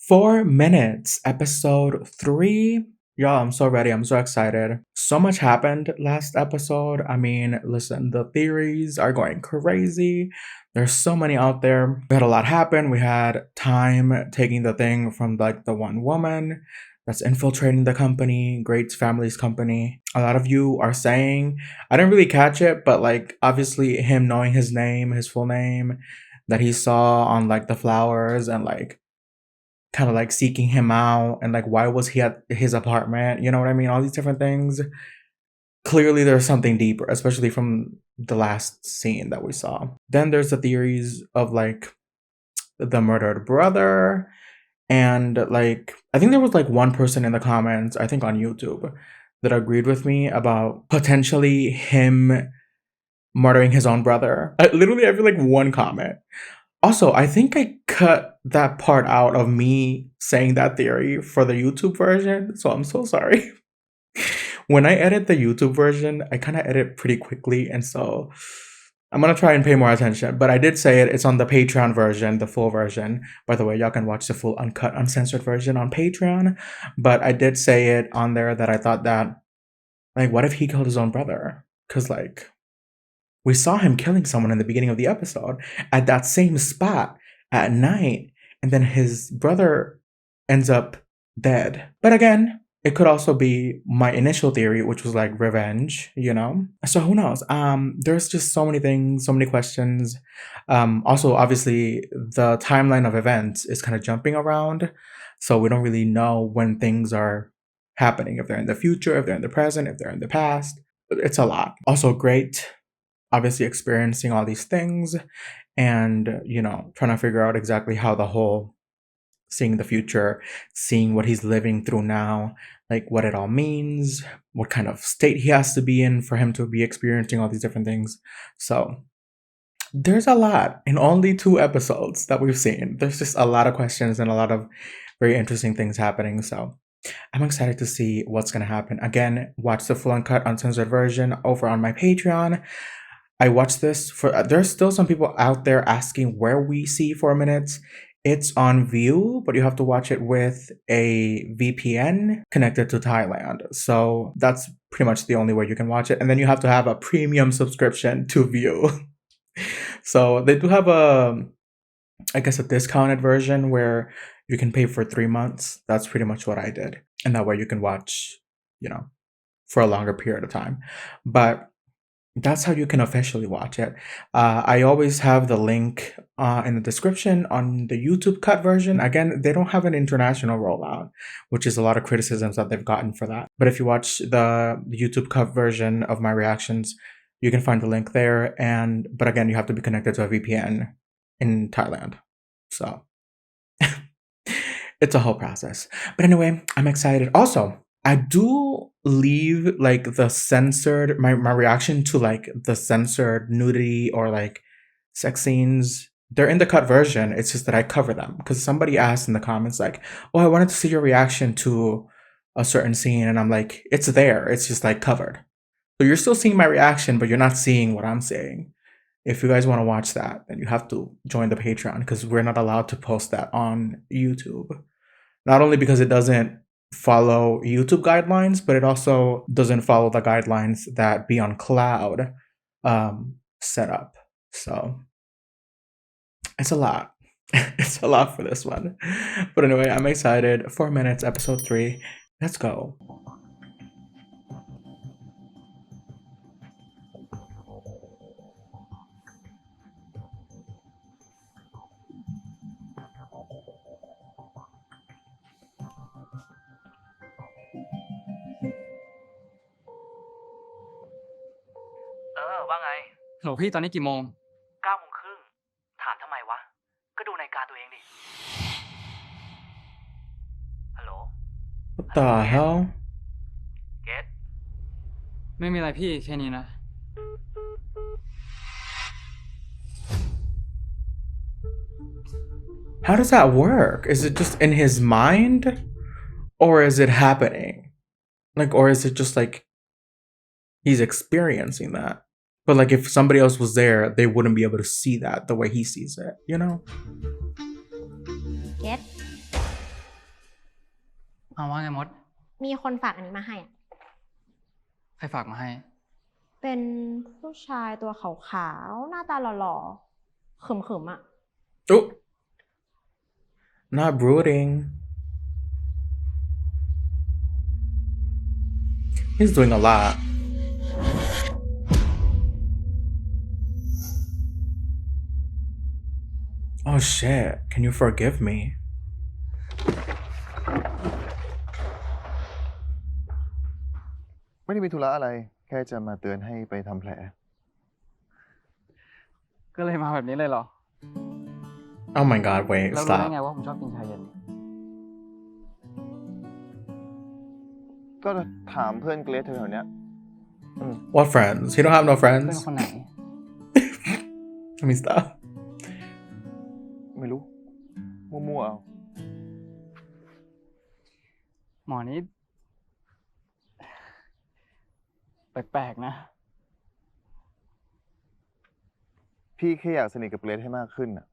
4MINUTES, episode 3. Y'all, I'm so ready. I'm so excited. So much happened last episode. I mean, listen, the theories are going crazy. There's so many out there. We had a lot happen. We had Time taking the thing from like the one woman that's infiltrating the company, Great's family's company. A lot of you are saying, I didn't really catch it, but like obviously him knowing his name, his full name, that he saw on like the flowers and like kind of like seeking him out and like why was he at his apartment, you know what I mean, all these different things. Clearly there's something deeper, especially from the last scene that we saw. Then there's the theories of like the murdered brother, and like I think there was like one person in the comments, I think on YouTube, that agreed with me about potentially him murdering his own brother. I feel like one comment. Also, I think I cut that part out of me saying that theory for the YouTube version, so I'm so sorry. When I edit the YouTube version, I kind of edit pretty quickly, and so I'm gonna try and pay more attention. But I did say it. It's on the Patreon version, the full version. By the way, y'all can watch the full uncut, uncensored version on Patreon. But I did say it on there that I thought that, like, what if he killed his own brother? Because, like, we saw him killing someone in the beginning of the episode at that same spot at night, and then his brother ends up dead. But again, it could also be my initial theory, which was like revenge, you know? So who knows? There's just so many things, so many questions. Also, obviously, the timeline of events is kind of jumping around, so we don't really know when things are happening, if they're in the future, if they're in the present, if they're in the past. It's a lot. Also, great, obviously experiencing all these things and, you know, trying to figure out exactly how the whole seeing the future, seeing what he's living through now, like what it all means, what kind of state he has to be in for him to be experiencing all these different things. So there's a lot in only 2 episodes that we've seen. There's just a lot of questions and a lot of very interesting things happening. So I'm excited to see what's going to happen. Again, watch the full uncut uncensored version over on my Patreon. I watched this for, there's still some people out there asking where we see 4MINUTES. It's on View, but you have to watch it with a VPN connected to Thailand. So that's pretty much the only way you can watch it. And then you have to have a premium subscription to View. So they do have I guess a discounted version where you can pay for 3 months. That's pretty much what I did. And that way you can watch, you know, for a longer period of time. But that's how you can officially watch it. I always have the link in the description on the YouTube cut version. Again, they don't have an international rollout, which is a lot of criticisms that they've gotten for that. But if you watch the YouTube cut version of my reactions, you can find the link there. But again, you have to be connected to a VPN in Thailand. So it's a whole process. But anyway, I'm excited. Also, I do leave like the censored, my reaction to like the censored nudity or like sex scenes. They're in the cut version. It's just that I cover them because somebody asked in the comments like, oh, I wanted to see your reaction to a certain scene. And I'm like, it's there. It's just like covered. So you're still seeing my reaction, but you're not seeing what I'm saying. If you guys want to watch that, then you have to join the Patreon because we're not allowed to post that on YouTube. Not only because it doesn't follow YouTube guidelines, but it also doesn't follow the guidelines that Beyond Cloud set up. So it's a lot. It's a lot for this one. But anyway, I'm excited. 4MINUTES, episode 3. Let's go. Bye. โหลพี่ตอนนี้กี่โมง 9:30 ถามทำไมวะ ก็ดูนาฬิกาตัวเองดิ ฮัลโหล What the hell? เกต ไม่มีอะไรพี่แค่นี้นะ How does that work? Is it just in his mind? Or is it happening? Like, or is it just like he's experiencing that? But like if somebody else was there, they wouldn't be able to see that the way he sees it, you know? เก็ต เอาว่าไงมด มีคนฝากอันนี้มาให้อะ ใครฝากมาให้ เป็นผู้ชายตัวขาวๆ หน้าตาหล่อๆขึมๆอ่ะ Oh, not brooding. He's doing a lot. Oh shit, can you forgive me? ไม่ได้มีธุระอะไร แค่จะมาเตือนให้ไปทำแผล ก็เลยมาแบบนี้เลยเหรอ Oh my god, wait, แล้วรู้ได้ stop. ไงว่าผมชอบกินชาเย็น ก็ถามเพื่อนเกรซแถวๆเนี้ย What friends? He don't have no เพื่อน friends? คนไหน Let me stop. ไม่รู้ มั่วๆเอา หมอนี้แปลกๆนะ พี่แค่อยากสนิทกับเกรซให้มากขึ้นน่ะ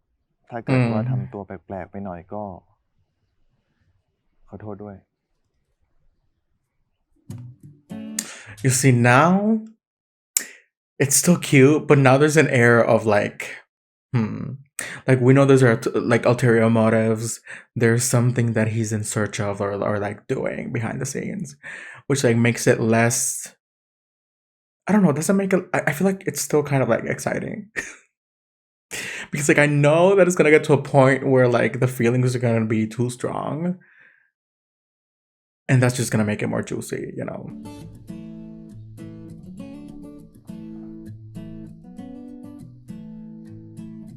ถ้าเกิดว่าทำตัวแปลกๆไปหน่อยก็ ขอโทษด้วย You see, now it's still cute, but now there's an air of like, like we know those are like ulterior motives. There's something that he's in search of or like doing behind the scenes, which like makes it less. I don't know. Doesn't make it. I feel like it's still kind of like exciting. Because like I know that it's gonna get to a point where like the feelings are gonna be too strong. And that's just gonna make it more juicy, you know.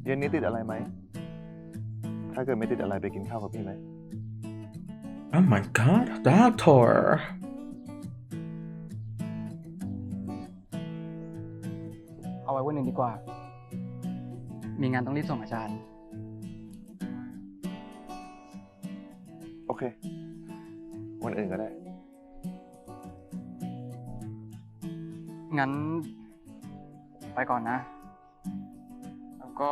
เย็นนี้ติดอะไรไหม ถ้าเกิดไม่ติดอะไรไปกินข้าวกับพี่ไหม Oh my god, doctor. เอาไว้วันหนึ่งดีกว่า มีงานต้องรีบส่งอาจารย์ โอเค วันอื่นก็ได้ งั้น ไปก่อนนะ แล้วก็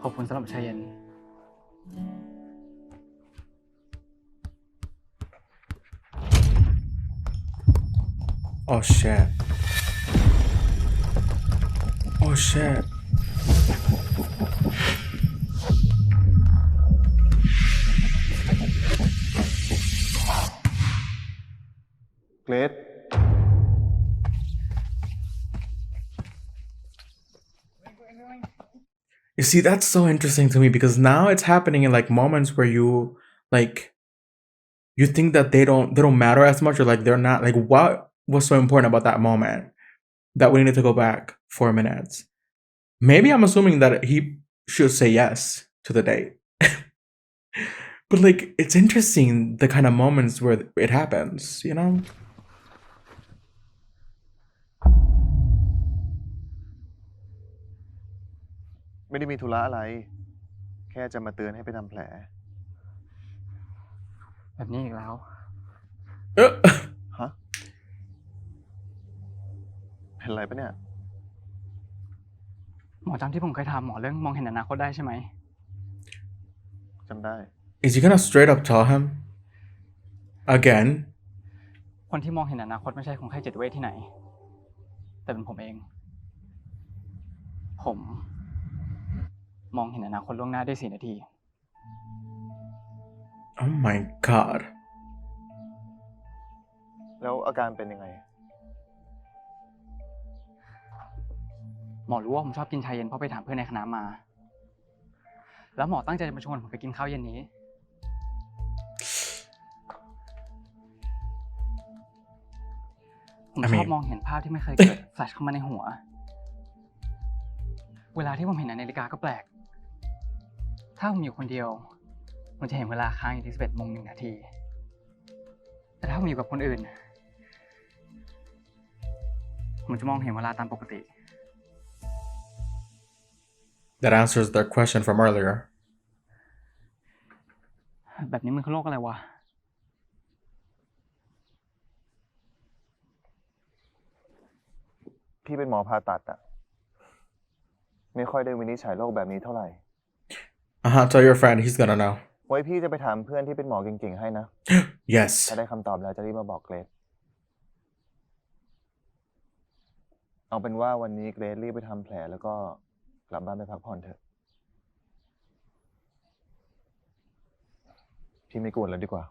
ขอบคุณสำหรับชาเย็น Oh shit. Oh shit.เกรซ You see, that's so interesting to me because now it's happening in like moments where you like you think that they don't matter as much or like they're not like what was so important about that moment that we needed to go back 4 minutes. Maybe I'm assuming that he should say yes to the date. But like it's interesting the kind of moments where it happens, you know? ไม่ได้มีธุระอะไร แค่จะมาเตือนให้ไปทำแผล แบบนี้อีกแล้ว ฮะ เป็นไรปะเนี่ย หมอจำที่ผมเคยถามหมอเรื่องมองเห็นอนาคตได้ใช่ไหม จำได้ Is he gonna straight up tell him again? คนที่มองเห็นอนาคตไม่ใช่คนไข้จิตเวชที่ไหน แต่เป็นผมเอง ผมมองเห็นอนาคตล่วงหน้าได้4 นาที Oh my god. แล้วอาการเป็นยังไง หมอรู้ว่าผมชอบกินชาเย็นเพราะไปถามเพื่อนในคณะมา แล้วหมอตั้งใจจะมาชวนผมไปกินข้าวเย็นนี้ ผมชอบมองเห็นภาพที่ไม่เคยเกิด แฟลชเข้ามาในหัว เวลาที่ผมเห็นในนาฬิกาก็แปลก ถ้าผมอยู่คนเดียว ผมจะเห็นเวลาค้างอยู่ที่11 โมง 1 นาที แต่ถ้าผมอยู่กับคนอื่น ผมจะมองเห็นเวลาตามปกติ That answers their question from earlier. แบบนี้มันคือโรคอะไรวะ พี่เป็นหมอผ่าตัดอะไม่ค่อยได้วินิจฉัยโรคแบบนี้เท่าไหร่ Tell your friend, he's gonna know. ไว้พี่จะไปถามเพื่อนที่เป็นหมอเก่งๆให้นะ Yes. ถ้าได้คำตอบแล้วจะรีบมาบอกเกรดเอาเป็นว่าวันนี้เกรดรีบไปทำแผลแล้วก็กลับบ้านไปพักผ่อนเถอะพี่ไม่กวนแล้วดีกว่า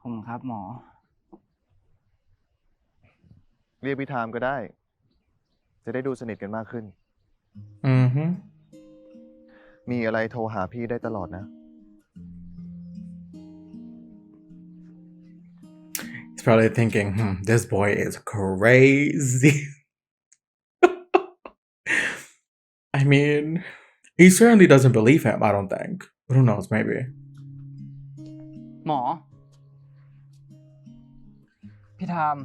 ผมครับหมอ เรียกพี่ไทม์ก็ได้ จะได้ดูสนิทกันมากขึ้น Mm-hmm. มีอะไรโทรหาพี่ได้ตลอดนะ He's probably thinking, this boy is crazy. I mean, he certainly doesn't believe him, I don't think. But who knows, maybe. หมอ พี่ทาม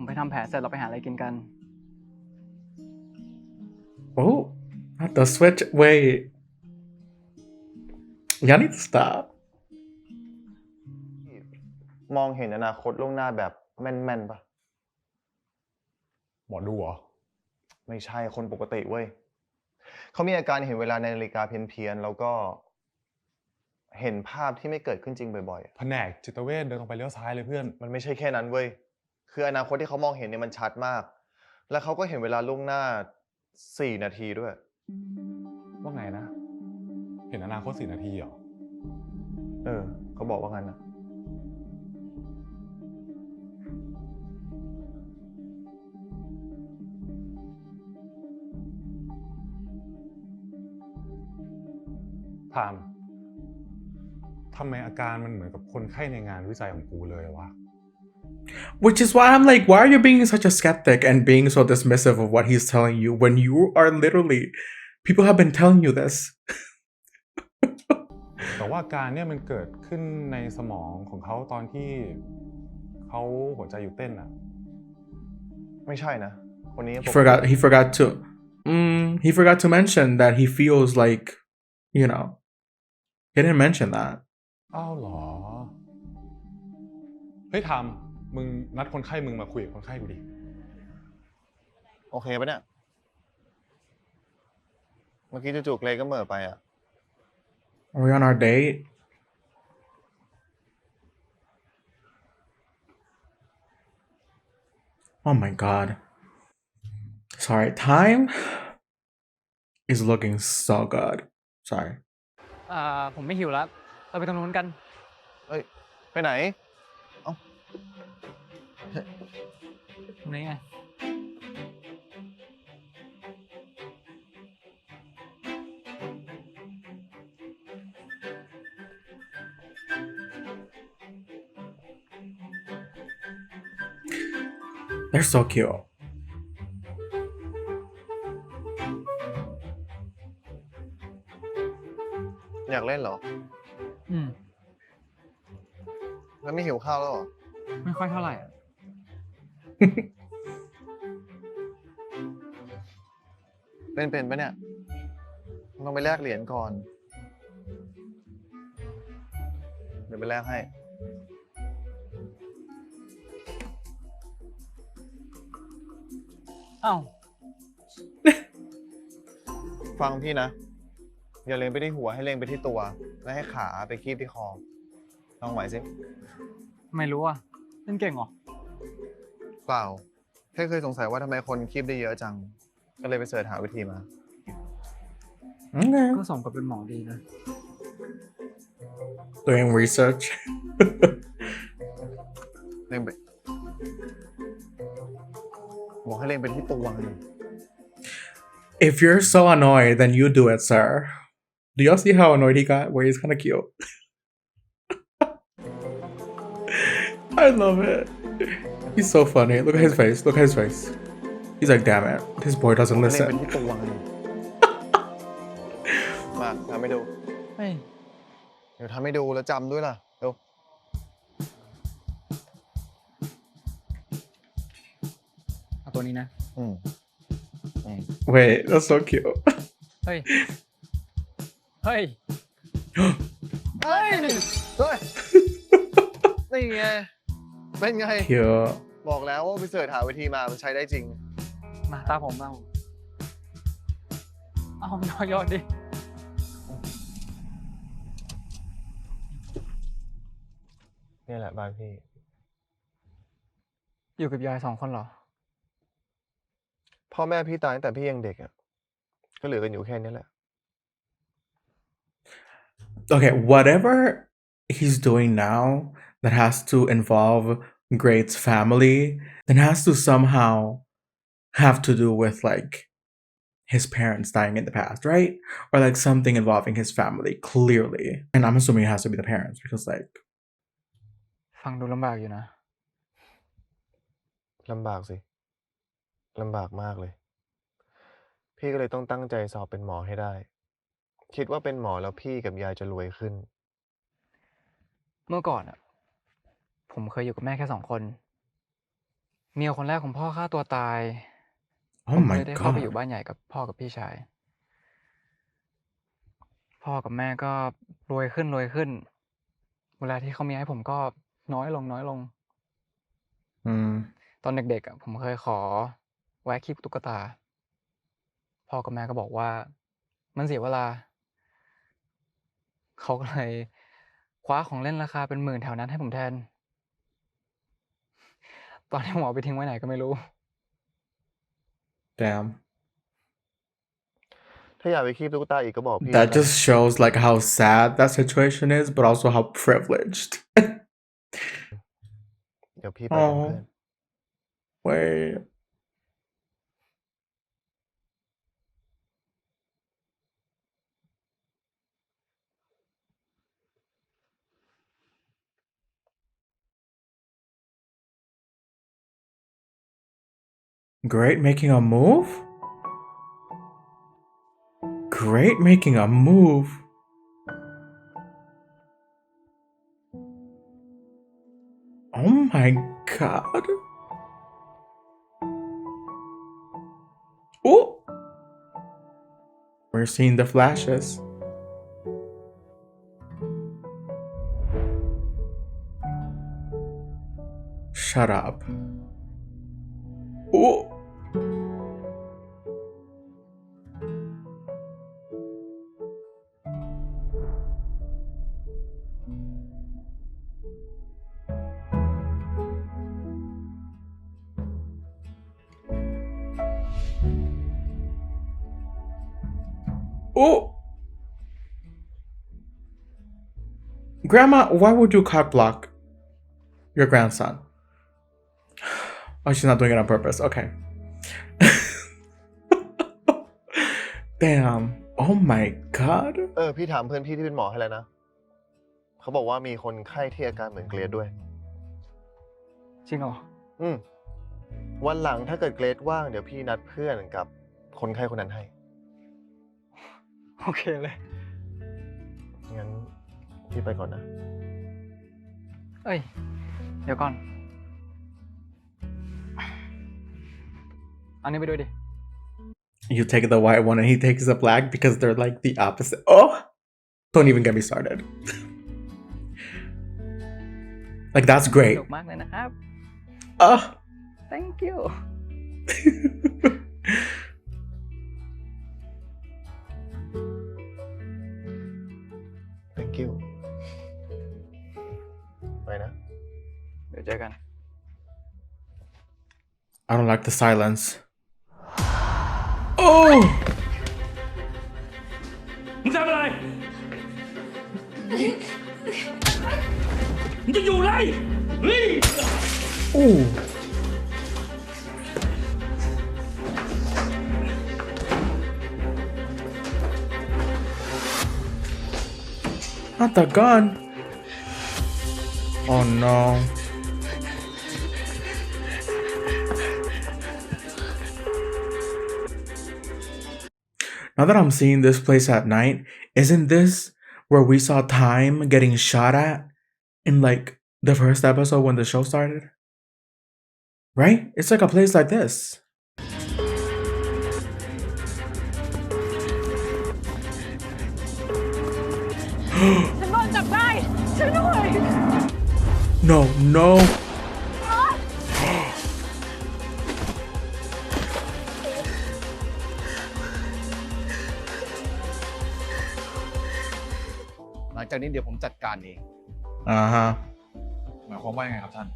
ผมไปทำแผลเสร็จเราไปหาอะไรกินกัน Oh, not the switch. Wait. Y'all need to stop. มองเห็นอนาคตล่วงหน้าแบบแม่นๆปะ หมอดูเหรอ ไม่ใช่คนปกติเว้ย เขามีอาการเห็นเวลาในนาฬิกาเพี้ยนๆแล้วก็เห็นภาพที่ไม่เกิดขึ้นจริงบ่อยๆ แผนกจิตเวชเดินตรงไปเลี้ยวซ้ายเลยเพื่อน มันไม่ใช่แค่นั้นเว้ย คืออนาคตที่เขามองเห็นเนี่ยมันชัดมาก แล้วเขาก็เห็นเวลาล่วงหน้า4 นาทีด้วย ว่าไงนะ เห็นอนาคต4 นาทีเหรอ เขาบอกว่างั้นนะ ถาม ทำไมอาการมันเหมือนกับคนไข้ในงานวิจัยของกูเลยวะ Which is why I'm like, why are you being such a skeptic and being so dismissive of what he's telling you when you are literally, people have been telling you this. แต่ว่าอาการเนี่ยมันเกิดขึ้นในสมองของเขาตอนที่เขาหัวใจหยุดเต้นอะ ไม่ใช่นะ คนนี้ He forgot to mention that he feels like, you know, he didn't mention that. อ้าวเหรอ เฮ้ยทำมึงนัดคนไข้มึงมาคุยกับคนไข้กูดิ โอเคปะเนี่ย เมื่อกี้จู่ๆเกรดก็เหม่อไปอ่ะ Are we on our date? Oh my god. Sorry, time is looking so good. Sorry. ผมไม่หิวแล้ว เราไปตรงนู้นกัน เอ้ย ไปไหน ตรงนี้ไง They're so cute. อยากเล่นเหรอ แล้วไม่หิวข้าวแล้วเหรอ ไม่ค่อยเท่าไหร่อะ เป็นปะเนี่ยต้องไปแลกเหรียญก่อน เดี๋ยวไปแลกให้ อ้าว ฟังพี่นะ อย่าเล็งไปที่หัวให้เล็งไปที่ตัว และให้ขาไปคีบที่คอลองไหวสิ ไม่รู้อ่ะเล่นเก่งเหรอ เปล่า แค่เคยสงสัยว่าทำไมคนคีบได้เยอะจัง ก็เลยไปเสิร์ชหาวิธีมา Okay. ก็สมกับเป็นหมอดีนะ Doing research. เล็งไปบอกให้เล็งไปที่ตัวไง If you're so annoyed, then you do it, sir. Do y'all see how annoyed he got? Where he's kind of cute. I love it. He's so funny. Look at his face. Look at his face. He's like, damn it. This boy doesn't เล็งไป listen. ที่ตัวไงมาทำให้ดู เฮ้ย เดี๋ยวทำให้ดูแล้วจำด้วยล่ะเร็ว เอาตัวนี้นะ Wait, that's so cute. เฮ้ย เฮ้ย เฮ้ย นี่ไง เป็นไง Cute. บอกแล้วว่าไปเสิร์ชหาวิธีมามันใช้ได้จริง มาตามผมเอาผมยอดดิ นี่แหละบ้านพี่ อยู่กับยาย2 คนเหรอ พ่อแม่พี่ตายตั้งแต่พี่ยังเด็กอ่ะ ก็เหลือกันอยู่แค่นี้แหละ Okay, whatever he's doing now that has to involve Great's family, then has to somehow have to do with like his parents dying in the past, right? Or like something involving his family, clearly. And I'm assuming it has to be the parents because like ฟังดูลำบากอยู่นะ ลำบากสิ ลำบากมากเลย พี่ก็เลยต้องตั้งใจสอบเป็นหมอให้ได้ คิดว่าเป็นหมอแล้วพี่กับยายจะรวยขึ้น เมื่อก่อนผมเคยอยู่กับแม่แค่2 คน เมียคนแรกของพ่อฆ่าตัวตาย oh ผมเล my ยได้เข้าไปอยู่ god. บ้านใหญ่กับพ่อกับพี่ชาย พ่อกับแม่ก็รวยขึ้น เวลาที่เขามีให้ผมก็น้อยลง ตอนเด็กๆผมเคยขอแวะคีบตุ๊กตา พ่อกับแม่ก็บอกว่ามันเสียเวลา เขาก็เลยคว้าของเล่นราคาเป็น10,000แถวนั้นให้ผมแทน ตอนนี้ผมเอาไปทิ้งไว้ไหนก็ไม่รู้ Damn. ถ้าอยากไปคีบตุ๊กตาอีกก็บอกพี่ That นะ just shows like how sad that situation is, but also how privileged. เดี๋ยวพี่ไปกับเพื่อน Wait. Great making a move? Great making a move. Oh my god. Oh! We're seeing the flashes. Shut up. Oh! Oh! Grandma, why would you cock block your grandson? Oh, she's not doing it on purpose. Okay. Damn. Oh my god. พี่ถามเพื่อนพี่ที่เป็นหมอให้แล้วนะ เขาบอกว่ามีคนไข้ที่อาการเหมือนเกรดด้วย จริงเหรอ วันหลังถ้าเกิดเกรดว่างเดี๋ยวพี่นัดเพื่อนกับคนไข้คนนั้นให้ โอเคเลย งั้นพี่ไปก่อนนะ เอ้ย เดี๋ยวก่อน อันนี้ไปด้วยดิ You take the white one and he takes the black because they're like the opposite. Oh! Don't even get me started. Like, that's ส great. นุกมากเลยนะครับ Oh! thank you thank you ไปนะ เดี๋ยวเจอกัน I don't like the silence. Oh! มึงทำอะไร มึงจะอยู่ไรเฮ้ย Ooh. Not the gun. Oh no. Now that I'm seeing this place at night, isn't this where we saw Time getting shot at in like the first episode when the show started? Right? It's like a place like this. No, no. จากนี้เดี๋ยวผมจัดการเอง Uh-huh. หมายความว่ายังไงครับท่าน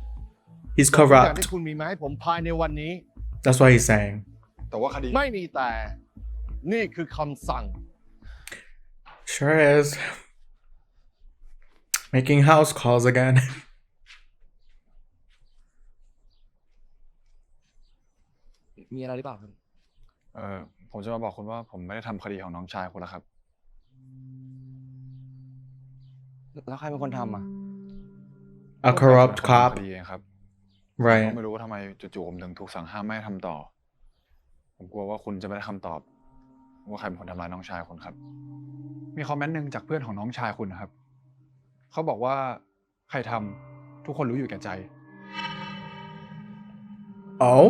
He's ทุกอย่าง corrupt. ที่คุณมีมาให้ผมภายในวันนี้ That's what he's saying. แต่ว่าคดี ไม่มีแต่นี่คือคำสั่ง Sure is. Making house calls again. มีอะไรหรือเปล่าครับ ผมจะมาบอกคุณว่าผมไม่ได้ทำคดีของน้องชายคุณแล้วครับ แล้วใครเป็นคนทำอ่ะ A corrupt ผมเป็นคน cop. ทำคดีเองครับ ผม Right. ก็ไม่รู้ว่าทำไมจู่ๆผมถึงถูกสั่งห้ามไม่ให้ทำต่อ ผมกลัวว่าคุณจะไม่ได้คำตอบ ว่าใครเป็นคนทำร้ายน้องชายคุณครับ มีคอมเมนต์หนึ่งจากเพื่อนของน้องชายคุณนะครับ เขาบอกว่าใครทำทุกคนรู้อยู่แก่ใจ Oh?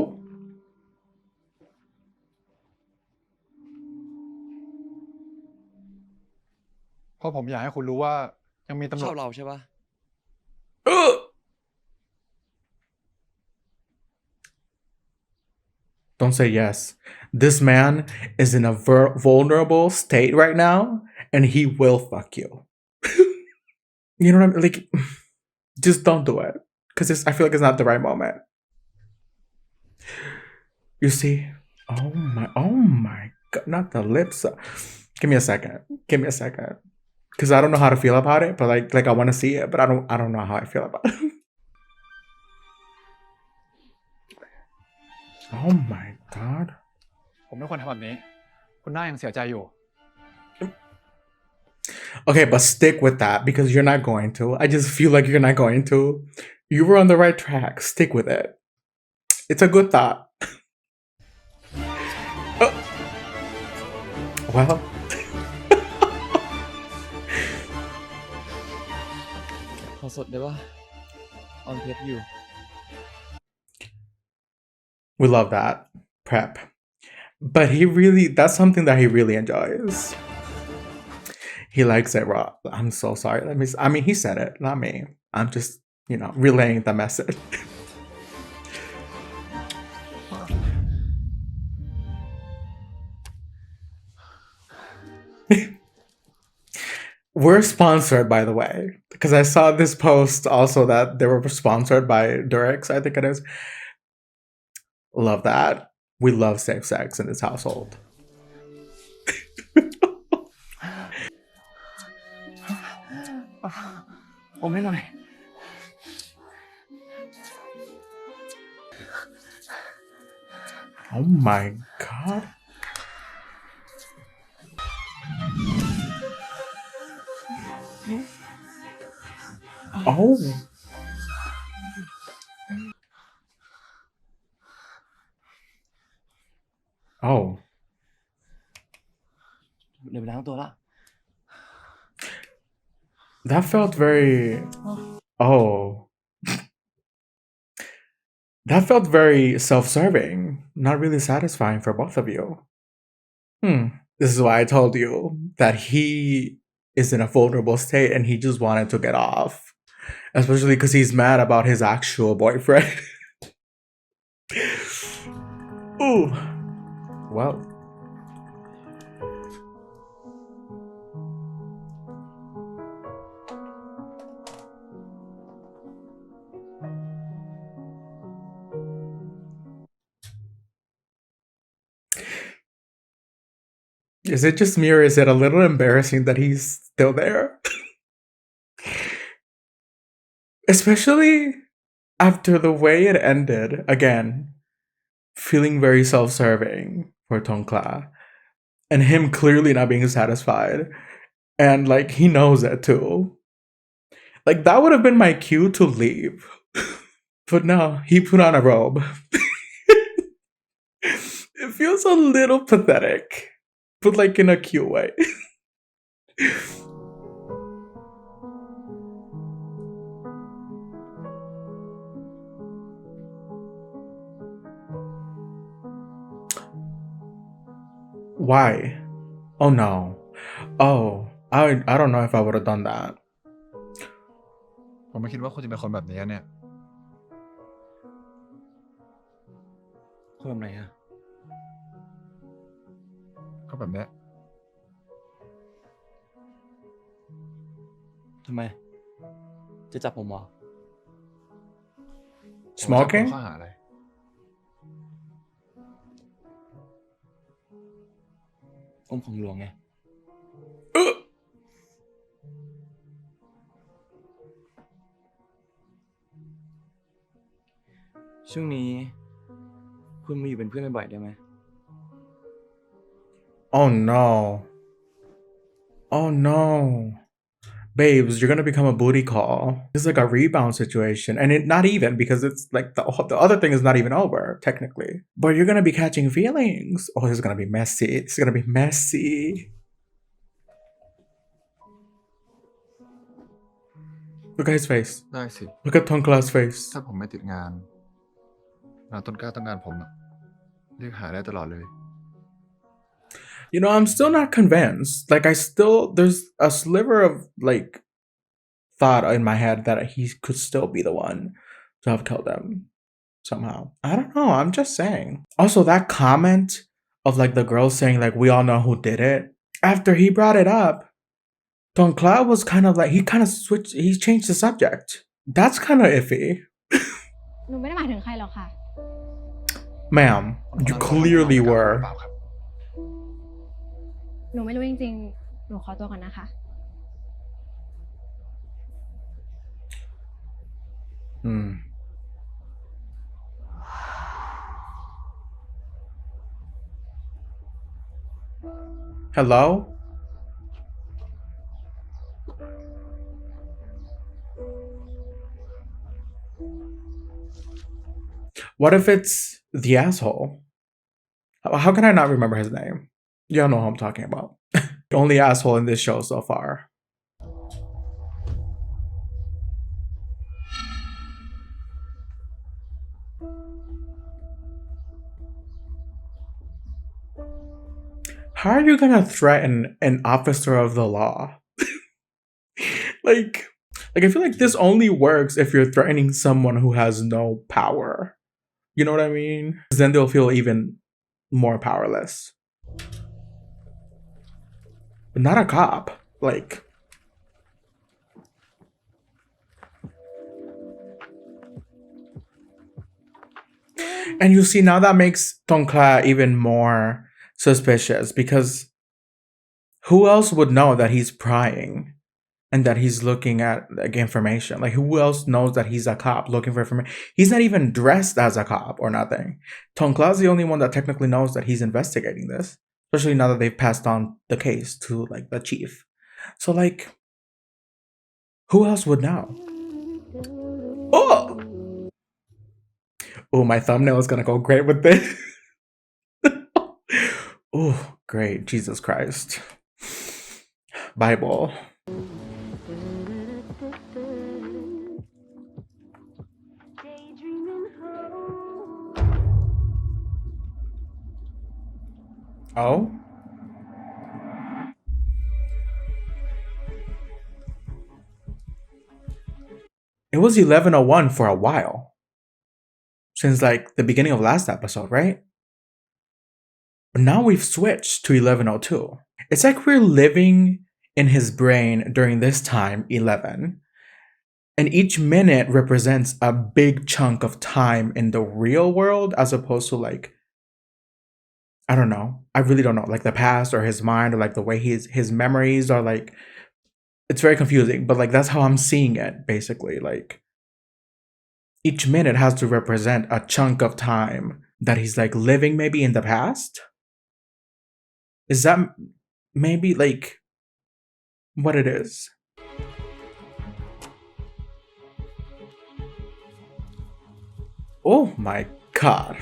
เพราะผมอยากให้คุณรู้ว่ายังมีตำร ช ว อ จ บเราใช่ปะ Ugh. Don't say yes. This man is in a vulnerable state right now, and he will fuck you. You know what I mean? Like, just don't do it. Because I feel like it's not the right moment. You see? Oh my God. Not the lips. Give me a second. Give me a second. Because I don't know how to feel about it, but like I want to see it, but I don't know how I feel about it. Oh my God. ผมไม่ควรทำแบบนี้ คุณน่ายังเสียใจอยู่ Okay, but stick with that because you're not going to. I just feel like you're not going to. You were on the right track. Stick with it. It's a good thought. Oh. Well. ขอสดได้ปะออนเพจอยู่ We love that. Prep. But that's something that he really enjoys. He likes it raw. I'm so sorry. I mean, he said it, not me. I'm just, relaying the message. We're sponsored, by the way, because I saw this post also that they were sponsored by Durex, I think it is. Love that. We love safe sex in this household. Oh my God. Oh. Oh. เดินไปล้างตัวละ That felt very. Oh. That felt very self-serving, not really satisfying for both of you. This is why I told you that he is in a vulnerable state and he just wanted to get off. Especially because he's mad about his actual boyfriend. Ooh. Well. Is it just me or is it a little embarrassing that he's still there? Especially after the way it ended. Again, feeling very self-serving for Tongkla. And him clearly not being satisfied. And like, he knows it too. Like, that would have been my cue to leave. But no, he put on a robe. It feels a little pathetic. But like in a cute way. Why? Oh no. Oh, I don't know if I would have done that. ผมไม่คิดว่าคุณจะเป็นคนแบบนี้เนี่ย คนแบบไหนอะ ก็แบบเนี้ย ทำไม จะจับผมเหรอ Smoking? ข้อหาอะไร ของหลวงไง ช่วงนี้ คุณมาอยู่เป็นเพื่อนบ่อยๆได้ไหม Oh no. Oh no. Babes, you're gonna become a booty call. It's like a rebound situation. And it not even because it's like the other thing is not even over, technically. But you're gonna be catching feelings. Oh, this is gonna be messy. It's gonna be messy. Look at his face. ได้สิ Look at Tonkla's face. ถ้าผมไม่ติดงานต้นกล้าต้องการผมเรียกหาได้ตลอดเลย You know, I'm still not convinced. Like, there's a sliver of, like, thought in my head that he could still be the one to have killed them somehow. I don't know. I'm just saying. Also, that comment of, like, the girl saying, like, we all know who did it. After he brought it up, Don Cloud was kind of like, he changed the subject. That's kind of iffy. หนูไม่ได้หมายถึงใครหรอกค่ะ Ma'am, you clearly were. หนูไม่รู้จริงๆ หนูขอตัวก่อนนะคะ Hello? What if it's the asshole? How can I not remember his name? Y'all know who I'm talking about. The only asshole in this show so far. How are you gonna threaten an officer of the law? Like, I feel like this only works if you're threatening someone who has no power. You know what I mean? 'Cause then they'll feel even more powerless. But not a cop. Like, and you see, now that makes Tonkla even more suspicious, because who else would know that he's prying and that he's looking at, like, information? Like, who else knows that he's a cop looking for information? He's not even dressed as a cop or nothing. Tonkla's the only one that technically knows that he's investigating this, especially now that they've passed on the case to, like, the chief. So, like, who else would know? Oh, my thumbnail is gonna go great with this. Oh, great. Jesus Christ. Bible. Oh? It was 11:01 for a while. Since, like, the beginning of last episode, right? But now we've switched to 11:02. It's like we're living in his brain during this time, 11. And each minute represents a big chunk of time in the real world, as opposed to, like, I don't know. I really don't know. Like, the past or his mind, or, like, the way his memories are, like, it's very confusing. But, like, that's how I'm seeing it, basically. Like, each minute has to represent a chunk of time that he's, like, living maybe in the past. Is that maybe, like, what it is? Oh my god.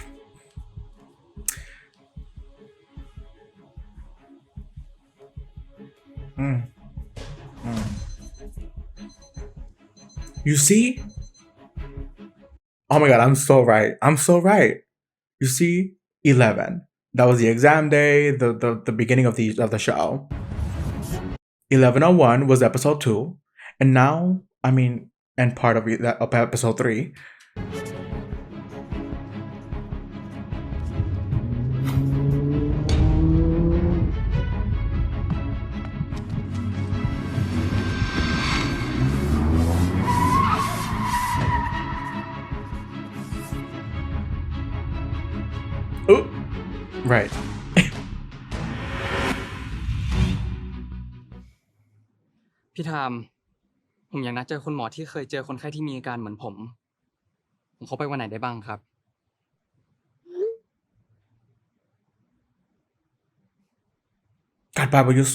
You see? Oh my god, I'm so right. I'm so right. You see? 11. That was the exam day, the beginning of the show. 11:01 was episode 2. And now, I mean, and part of episode 3. Oh, right. พี่ทามผมอยากนัดเจอคุณหมอที่เคยเจอคนไข้ที่มีอาการเหมือนผมเข้าไปวันไหนได้บ้างครับ God, Papa, you're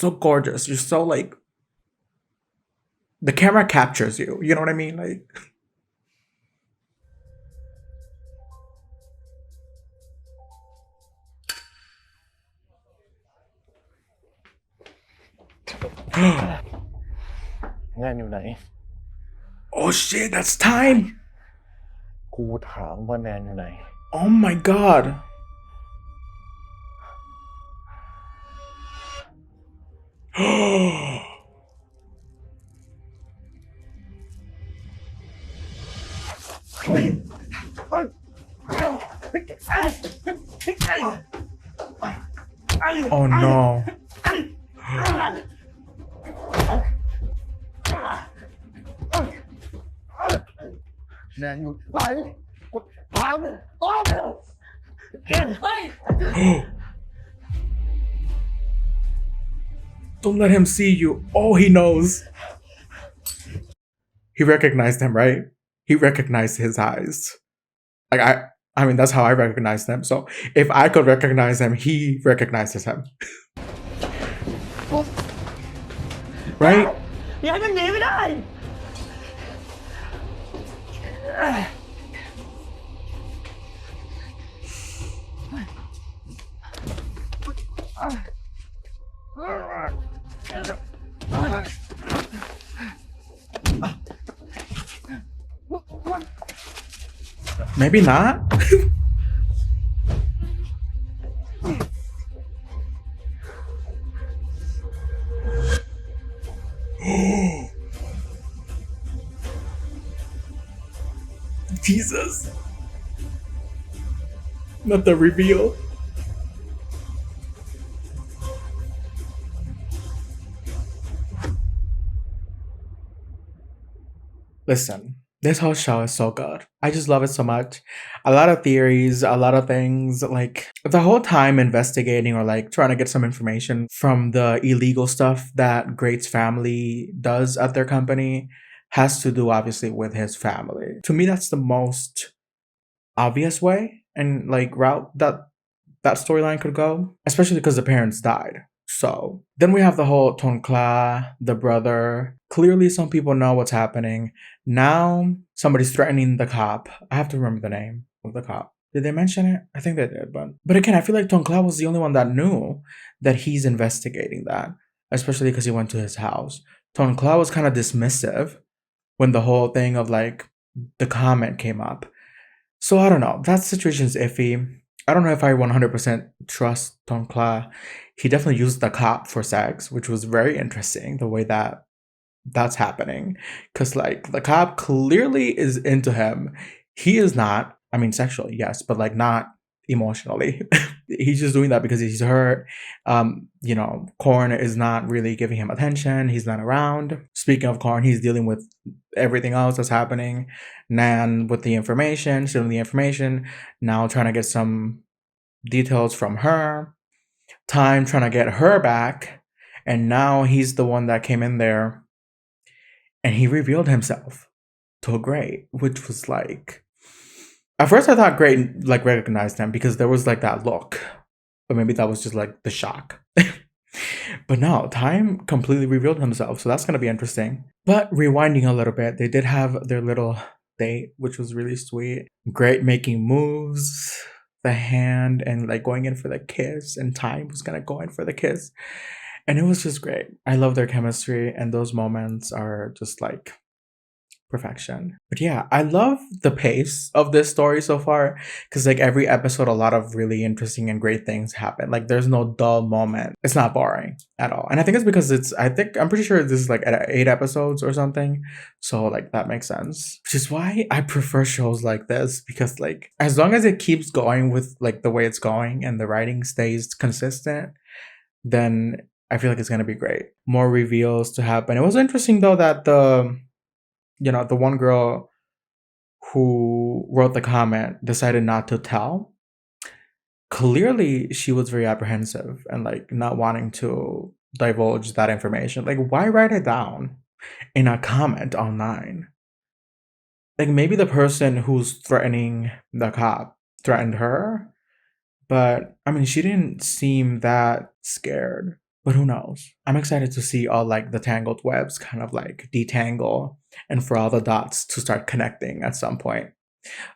so gorgeous. You're so like the camera captures you. You know what I mean? Like Nghe điều này. oh shit, that's time. กูถามว่าแนนอยู่ไหน Oh my god. Oh no. แนนอยู่ไหนกูถามตอบ Don't let him see you. Oh, he knows. He recognized him, right? He recognized his eyes. Like I mean, that's how I recognized him. So if I could recognize him, he recognizes him. Right? อย่าให้มันหนีไม่ได้ Maybe not. Jesus. Not the reveal. Listen, this whole show is so good. I just love it so much. A lot of theories, a lot of things, like the whole time investigating or like trying to get some information from the illegal stuff that Great's family does at their company has to do obviously with his family. To me, that's the most obvious way and like route that storyline could go, especially because the parents died. So then we have the whole Tonkla, the brother. Clearly, some people know what's happening. Now somebody's threatening the cop. I have to remember the name of the cop. Did they mention it? I think they did, but again, I feel like Tonkla was the only one that knew that he's investigating that, especially because he went to his house. Tonkla was kind of dismissive when the whole thing of like the comment came up. So I don't know. That situation's iffy. I don't know if I 100% trust Tonkla. He definitely used the cop for sex, which was very interesting, the way that that's happening. Because, like, the cop clearly is into him. He is not, I mean, sexually, yes, but, like, not emotionally. He's just doing that because he's hurt. You know, Korn is not really giving him attention. He's not around. Speaking of Korn, he's dealing with everything else that's happening. Nan with the information, stealing the information, now trying to get some details from her. Time trying to get her back. And now he's the one that came in there and he revealed himself to Great, which was like, at first I thought Great like recognized him because there was like that look, but maybe that was just like the shock. But no, Time completely revealed himself, so that's gonna be interesting. But rewinding a little bit, they did have their little date, which was really sweet. Great making moves, the hand, and like going in for the kiss, and Time was gonna go in for the kiss. And it was just great. I love their chemistry, and those moments are just like perfection. But yeah, I love the pace of this story so far because like every episode, a lot of really interesting and great things happen. Like there's no dull moment. It's not boring at all. And I think it's because I'm pretty sure this is like at 8 episodes or something. So like that makes sense. Which is why I prefer shows like this because like as long as it keeps going with like the way it's going and the writing stays consistent, then I feel like it's gonna be great. More reveals to happen. It was interesting though that the one girl who wrote the comment decided not to tell clearly she was very apprehensive and like not wanting to divulge that information. Like, why write it down in a comment online? Like, maybe the person who's threatening the cop threatened her, but I mean, she didn't seem that scared. But who knows? I'm excited to see all like the tangled webs kind of like detangle and for all the dots to start connecting at some point.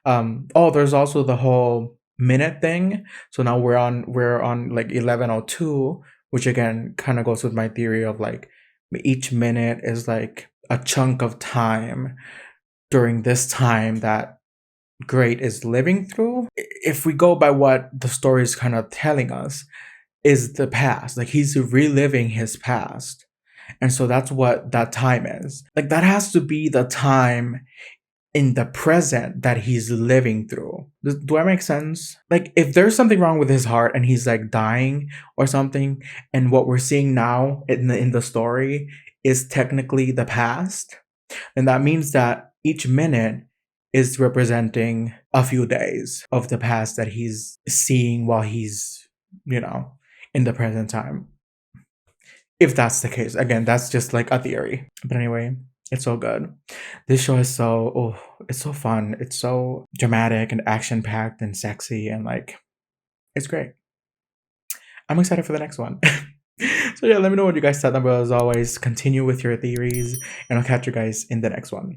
Oh, there's also the whole minute thing. So now we're on like 11:02, which again kind of goes with my theory of like each minute is like a chunk of time during this time that Great is living through. If we go by what the story is kind of telling us, is the past. Like he's reliving his past. And so that's what that time is. Like that has to be the time in the present that he's living through. Do I make sense? Like if there's something wrong with his heart and he's like dying or something, and what we're seeing now in the story is technically the past, then that means that each minute is representing a few days of the past that he's seeing while he's, in the present time. If that's the case. Again, that's just like a theory. But anyway, it's so good. This show is it's so fun. It's so dramatic and action-packed and sexy and like, it's great. I'm excited for the next one. So yeah, let me know what you guys thought. But as always, continue with your theories and I'll catch you guys in the next one.